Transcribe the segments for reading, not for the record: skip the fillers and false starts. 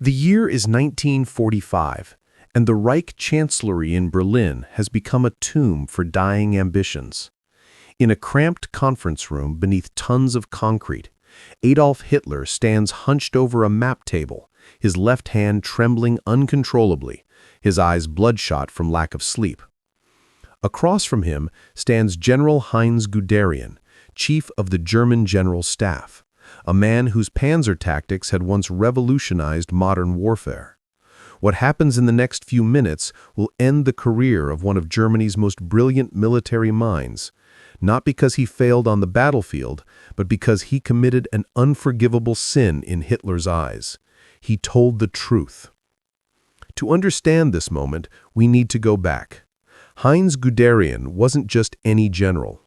The year is 1945, and the Reich Chancellery in Berlin has become a tomb for dying ambitions. In a cramped conference room beneath tons of concrete, Adolf Hitler stands hunched over a map table, his left hand trembling uncontrollably, his eyes bloodshot from lack of sleep. Across from him stands General Heinz Guderian, chief of the German General Staff, a man whose panzer tactics had once revolutionized modern warfare. What happens in the next few minutes will end the career of one of Germany's most brilliant military minds, not because he failed on the battlefield, but because he committed an unforgivable sin in Hitler's eyes. He told the truth. To understand this moment, we need to go back. Heinz Guderian wasn't just any general.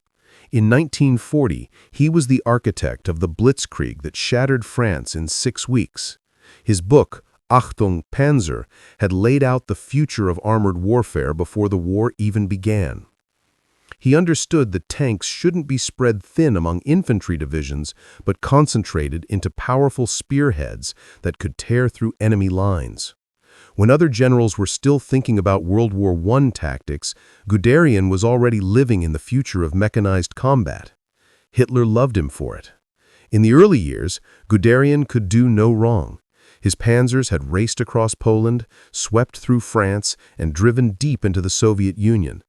In 1940, he was the architect of the Blitzkrieg that shattered France in 6 weeks. His book, Achtung, Panzer, had laid out the future of armored warfare before the war even began. He understood that tanks shouldn't be spread thin among infantry divisions, but concentrated into powerful spearheads that could tear through enemy lines. When other generals were still thinking about World War I tactics, Guderian was already living in the future of mechanized combat. Hitler loved him for it. In the early years, Guderian could do no wrong. His panzers had raced across Poland, swept through France, and driven deep into the Soviet Union.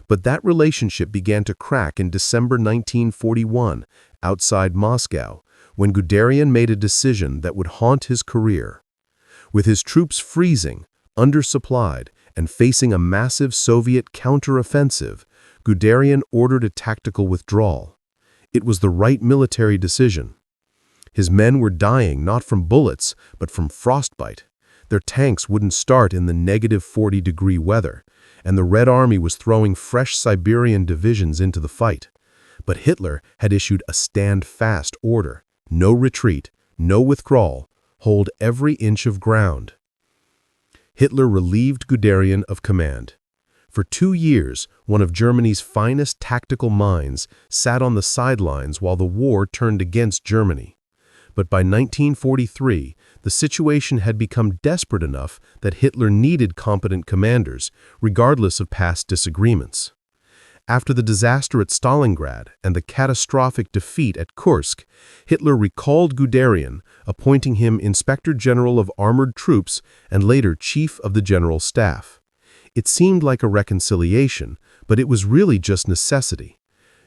But that relationship began to crack in December 1941, outside Moscow, when Guderian made a decision that would haunt his career. With his troops freezing, undersupplied, and facing a massive Soviet counteroffensive, Guderian ordered a tactical withdrawal. It was the right military decision. His men were dying not from bullets, but from frostbite. Their tanks wouldn't start in the -40-degree weather, and the Red Army was throwing fresh Siberian divisions into the fight. But Hitler had issued a stand-fast order: no retreat, no withdrawal, hold every inch of ground. Hitler relieved Guderian of command. For 2 years, one of Germany's finest tactical minds sat on the sidelines while the war turned against Germany. But by 1943, the situation had become desperate enough that Hitler needed competent commanders, regardless of past disagreements. After the disaster at Stalingrad and the catastrophic defeat at Kursk, Hitler recalled Guderian, appointing him Inspector General of Armored Troops and later Chief of the General Staff. It seemed like a reconciliation, but it was really just necessity.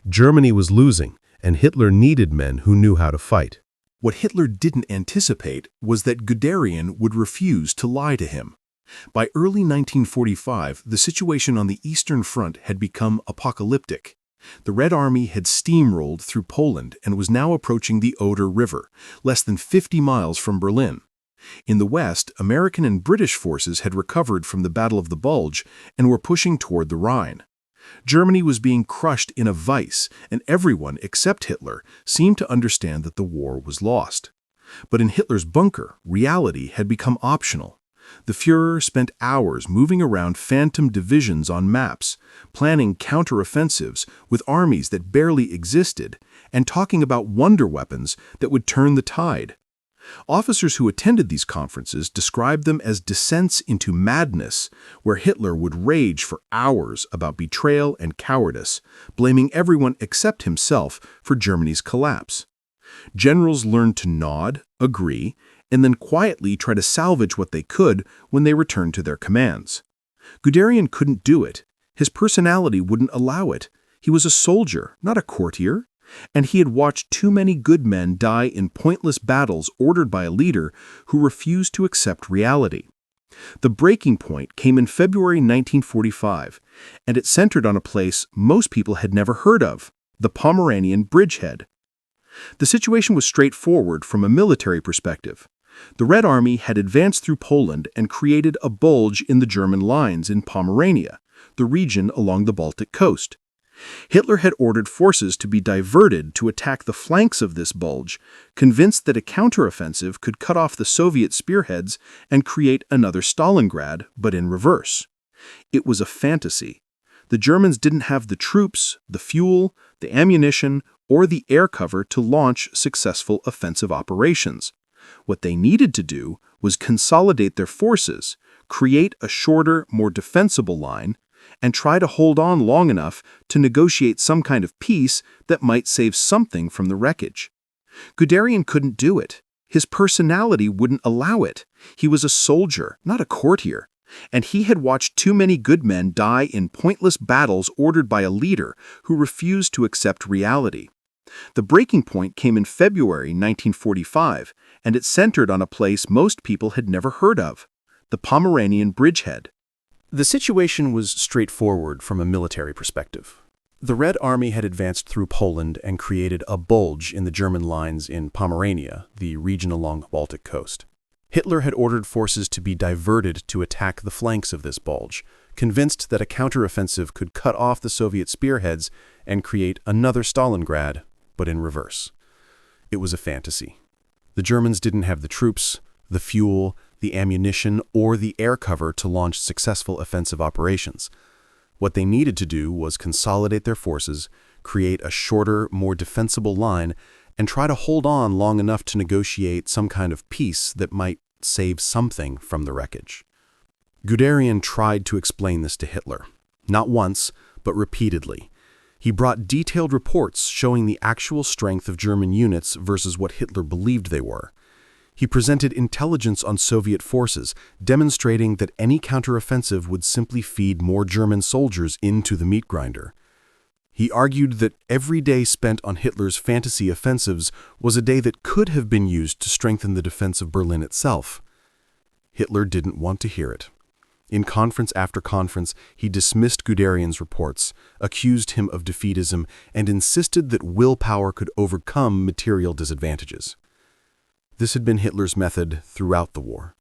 Germany was losing, and Hitler needed men who knew how to fight. What Hitler didn't anticipate was that Guderian would refuse to lie to him. By early 1945, the situation on the Eastern Front had become apocalyptic. The Red Army had steamrolled through Poland and was now approaching the Oder River, less than 50 miles from Berlin. In the West, American and British forces had recovered from the Battle of the Bulge and were pushing toward the Rhine. Germany was being crushed in a vice, and everyone except Hitler seemed to understand that the war was lost. But in Hitler's bunker, reality had become optional. The Führer spent hours moving around phantom divisions on maps, planning counteroffensives with armies that barely existed, and talking about wonder weapons that would turn the tide. Officers who attended these conferences described them as descents into madness, where Hitler would rage for hours about betrayal and cowardice, blaming everyone except himself for Germany's collapse. Generals learned to nod, agree, and then quietly try to salvage what they could when they returned to their commands. Guderian couldn't do it. His personality wouldn't allow it. He was a soldier, not a courtier. And he had watched too many good men die in pointless battles ordered by a leader who refused to accept reality. The breaking point came in February 1945, and it centered on a place most people had never heard of, the Pomeranian bridgehead. The situation was straightforward from a military perspective. The Red Army had advanced through Poland and created a bulge in the German lines in Pomerania, the region along the Baltic coast. Hitler had ordered forces to be diverted to attack the flanks of this bulge, convinced that a counteroffensive could cut off the Soviet spearheads and create another Stalingrad, but in reverse. It was a fantasy. The Germans didn't have the troops, the fuel, the ammunition, or the air cover to launch successful offensive operations. What they needed to do was consolidate their forces, create a shorter, more defensible line, and try to hold on long enough to negotiate some kind of peace that might save something from the wreckage. Guderian couldn't do it. His personality wouldn't allow it. He was a soldier, not a courtier, and he had watched too many good men die in pointless battles ordered by a leader who refused to accept reality. The breaking point came in February 1945, and it centered on a place most people had never heard of, the Pomeranian bridgehead. The situation was straightforward from a military perspective. The Red Army had advanced through Poland and created a bulge in the German lines in Pomerania, the region along the Baltic coast. Hitler had ordered forces to be diverted to attack the flanks of this bulge, convinced that a counteroffensive could cut off the Soviet spearheads and create another Stalingrad, but in reverse. It was a fantasy. The Germans didn't have the troops, the fuel, the ammunition, or the air cover to launch successful offensive operations. What they needed to do was consolidate their forces, create a shorter, more defensible line, and try to hold on long enough to negotiate some kind of peace that might save something from the wreckage. Guderian tried to explain this to Hitler, not once, but repeatedly. He brought detailed reports showing the actual strength of German units versus what Hitler believed they were. He presented intelligence on Soviet forces, demonstrating that any counteroffensive would simply feed more German soldiers into the meat grinder. He argued that every day spent on Hitler's fantasy offensives was a day that could have been used to strengthen the defense of Berlin itself. Hitler didn't want to hear it. In conference after conference, he dismissed Guderian's reports, accused him of defeatism, and insisted that willpower could overcome material disadvantages. This had been Hitler's method throughout the war.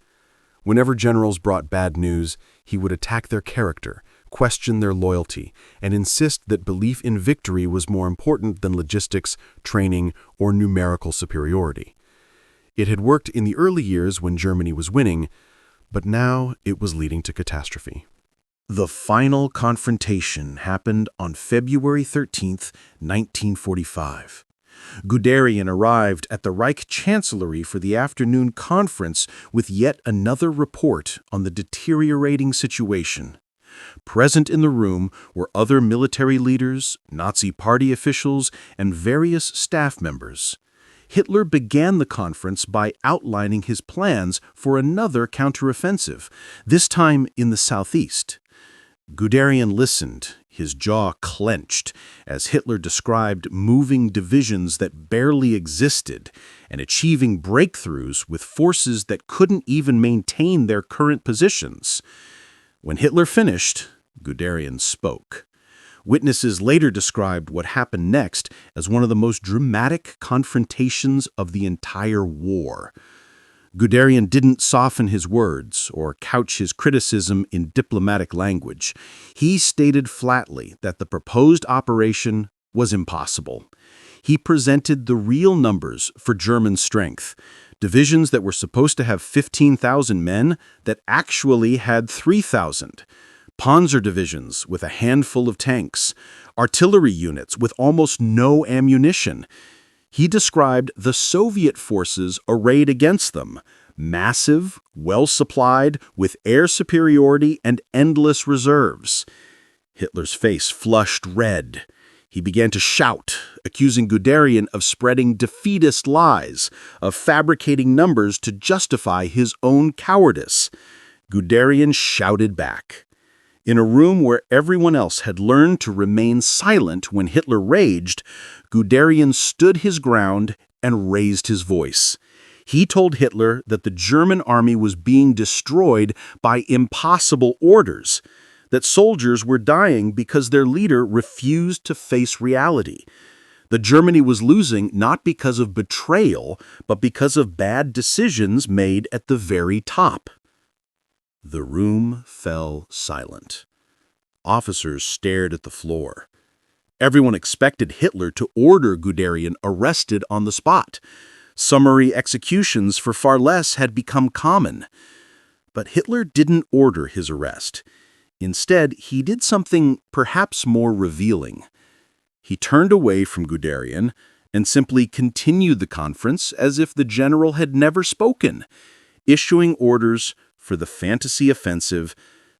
Whenever generals brought bad news, he would attack their character, question their loyalty, and insist that belief in victory was more important than logistics, training, or numerical superiority. It had worked in the early years when Germany was winning, but now it was leading to catastrophe. The final confrontation happened on February 13, 1945. Guderian arrived at the Reich Chancellery for the afternoon conference with yet another report on the deteriorating situation. Present in the room were other military leaders, Nazi party officials, and various staff members. Hitler began the conference by outlining his plans for another counteroffensive, this time in the southeast. Guderian listened, his jaw clenched, as Hitler described moving divisions that barely existed and achieving breakthroughs with forces that couldn't even maintain their current positions. When Hitler finished, Guderian spoke. Witnesses later described what happened next as one of the most dramatic confrontations of the entire war. Guderian didn't soften his words or couch his criticism in diplomatic language. He stated flatly that the proposed operation was impossible. He presented the real numbers for German strength. Divisions that were supposed to have 15,000 men that actually had 3,000. Panzer divisions with a handful of tanks. Artillery units with almost no ammunition. He described the Soviet forces arrayed against them, massive, well-supplied, with air superiority and endless reserves. Hitler's face flushed red. He began to shout, accusing Guderian of spreading defeatist lies, of fabricating numbers to justify his own cowardice. Guderian shouted back. In a room where everyone else had learned to remain silent when Hitler raged, Guderian stood his ground and raised his voice. He told Hitler that the German army was being destroyed by impossible orders, that soldiers were dying because their leader refused to face reality. That Germany was losing not because of betrayal, but because of bad decisions made at the very top. The room fell silent. Officers stared at the floor. Everyone expected Hitler to order Guderian arrested on the spot. Summary executions for far less had become common. But Hitler didn't order his arrest. Instead, he did something perhaps more revealing. He turned away from Guderian and simply continued the conference as if the general had never spoken, issuing orders for the fantasy offensive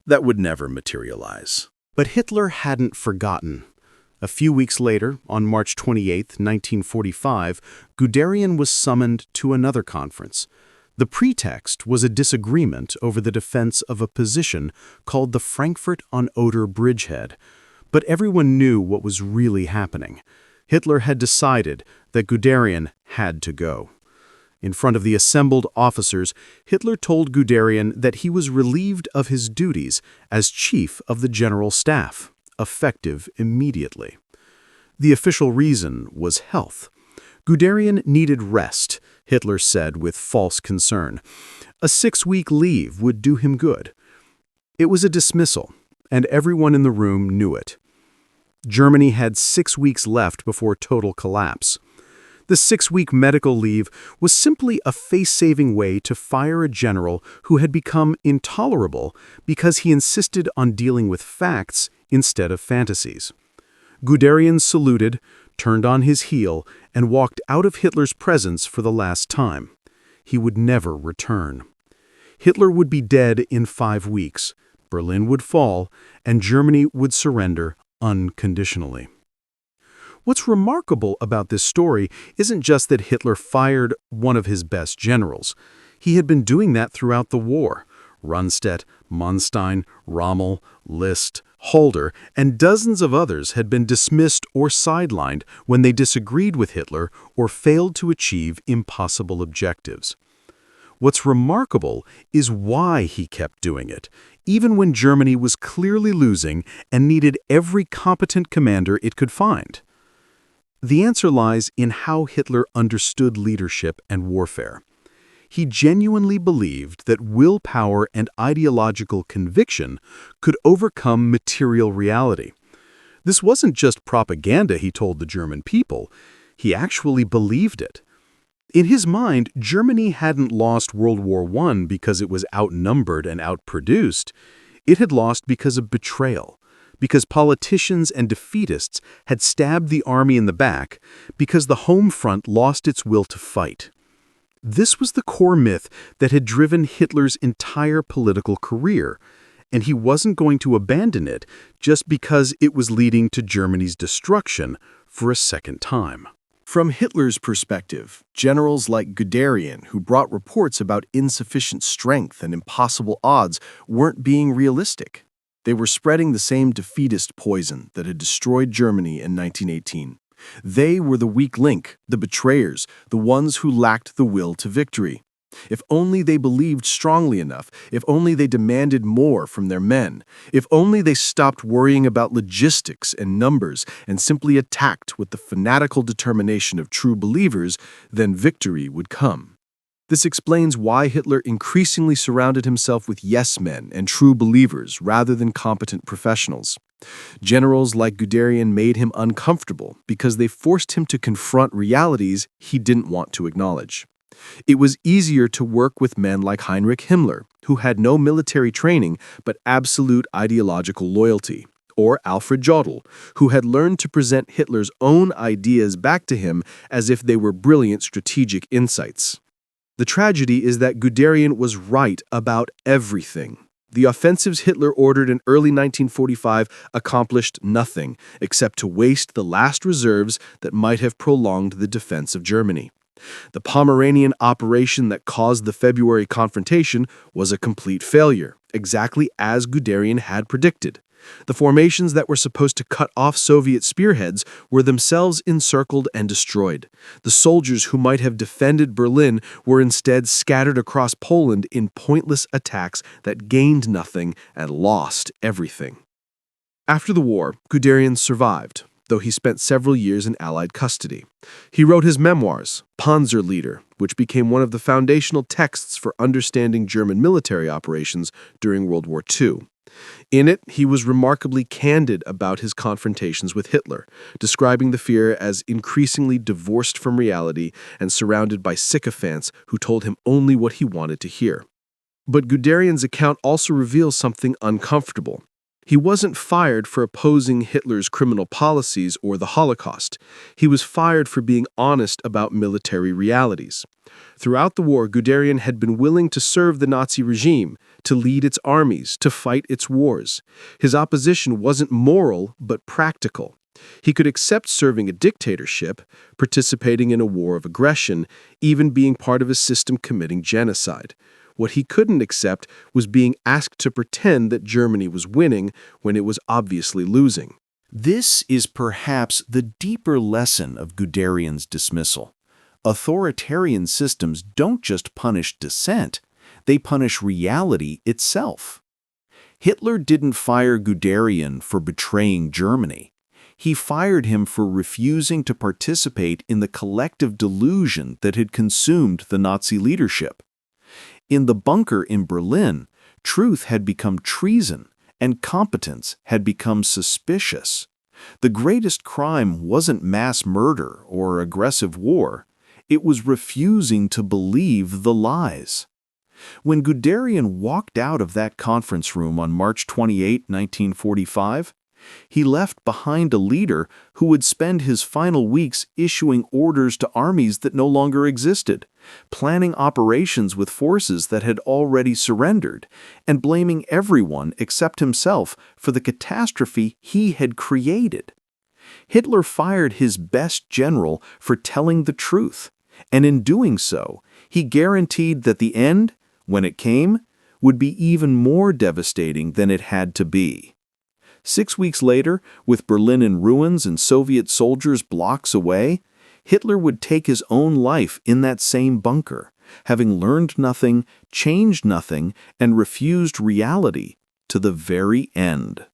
that would never materialize. But Hitler hadn't forgotten. A few weeks later, on March 28, 1945, Guderian was summoned to another conference. The pretext was a disagreement over the defense of a position called the Frankfurt-on-Oder bridgehead. But everyone knew what was really happening. Hitler had decided that Guderian had to go. In front of the assembled officers, Hitler told Guderian that he was relieved of his duties as chief of the general staff, effective immediately. The official reason was health. Guderian needed rest, Hitler said with false concern. A 6-week leave would do him good. It was a dismissal, and everyone in the room knew it. Germany had 6 weeks left before total collapse. The 6-week medical leave was simply a face-saving way to fire a general who had become intolerable because he insisted on dealing with facts instead of fantasies. Guderian saluted, turned on his heel, and walked out of Hitler's presence for the last time. He would never return. Hitler would be dead in 5 weeks, Berlin would fall, and Germany would surrender unconditionally. What's remarkable about this story isn't just that Hitler fired one of his best generals. He had been doing that throughout the war. Rundstedt, Manstein, Rommel, List, Halder, and dozens of others had been dismissed or sidelined when they disagreed with Hitler or failed to achieve impossible objectives. What's remarkable is why he kept doing it, even when Germany was clearly losing and needed every competent commander it could find. The answer lies in how Hitler understood leadership and warfare. He genuinely believed that willpower and ideological conviction could overcome material reality. This wasn't just propaganda he told the German people. He actually believed it. In his mind, Germany hadn't lost World War I because it was outnumbered and outproduced. It had lost because of betrayal, because politicians and defeatists had stabbed the army in the back, because the home front lost its will to fight. This was the core myth that had driven Hitler's entire political career, and he wasn't going to abandon it just because it was leading to Germany's destruction for a second time. From Hitler's perspective, generals like Guderian, who brought reports about insufficient strength and impossible odds, weren't being realistic. They were spreading the same defeatist poison that had destroyed Germany in 1918. They were the weak link, the betrayers, the ones who lacked the will to victory. If only they believed strongly enough, if only they demanded more from their men, if only they stopped worrying about logistics and numbers and simply attacked with the fanatical determination of true believers, then victory would come. This explains why Hitler increasingly surrounded himself with yes-men and true believers rather than competent professionals. Generals like Guderian made him uncomfortable because they forced him to confront realities he didn't want to acknowledge. It was easier to work with men like Heinrich Himmler, who had no military training but absolute ideological loyalty, or Alfred Jodl, who had learned to present Hitler's own ideas back to him as if they were brilliant strategic insights. The tragedy is that Guderian was right about everything. The offensives Hitler ordered in early 1945 accomplished nothing except to waste the last reserves that might have prolonged the defense of Germany. The Pomeranian operation that caused the February confrontation was a complete failure, exactly as Guderian had predicted. The formations that were supposed to cut off Soviet spearheads were themselves encircled and destroyed. The soldiers who might have defended Berlin were instead scattered across Poland in pointless attacks that gained nothing and lost everything. After the war, Guderian survived, though he spent several years in Allied custody. He wrote his memoirs, Panzer Leader, which became one of the foundational texts for understanding German military operations during World War II. In it, he was remarkably candid about his confrontations with Hitler, describing the Führer as increasingly divorced from reality and surrounded by sycophants who told him only what he wanted to hear. But Guderian's account also reveals something uncomfortable. He wasn't fired for opposing Hitler's criminal policies or the Holocaust. He was fired for being honest about military realities. Throughout the war, Guderian had been willing to serve the Nazi regime, to lead its armies, to fight its wars. His opposition wasn't moral, but practical. He could accept serving a dictatorship, participating in a war of aggression, even being part of a system committing genocide. What he couldn't accept was being asked to pretend that Germany was winning when it was obviously losing. This is perhaps the deeper lesson of Guderian's dismissal. Authoritarian systems don't just punish dissent, they punish reality itself. Hitler didn't fire Guderian for betraying Germany. He fired him for refusing to participate in the collective delusion that had consumed the Nazi leadership. In the bunker in Berlin, truth had become treason, and competence had become suspicious. The greatest crime wasn't mass murder or aggressive war. It was refusing to believe the lies. When Guderian walked out of that conference room on March 28, 1945, he left behind a leader who would spend his final weeks issuing orders to armies that no longer existed, planning operations with forces that had already surrendered, and blaming everyone except himself for the catastrophe he had created. Hitler fired his best general for telling the truth, and in doing so, he guaranteed that the end, when it came, would be even more devastating than it had to be. 6 weeks later, with Berlin in ruins and Soviet soldiers blocks away, Hitler would take his own life in that same bunker, having learned nothing, changed nothing, and refused reality to the very end.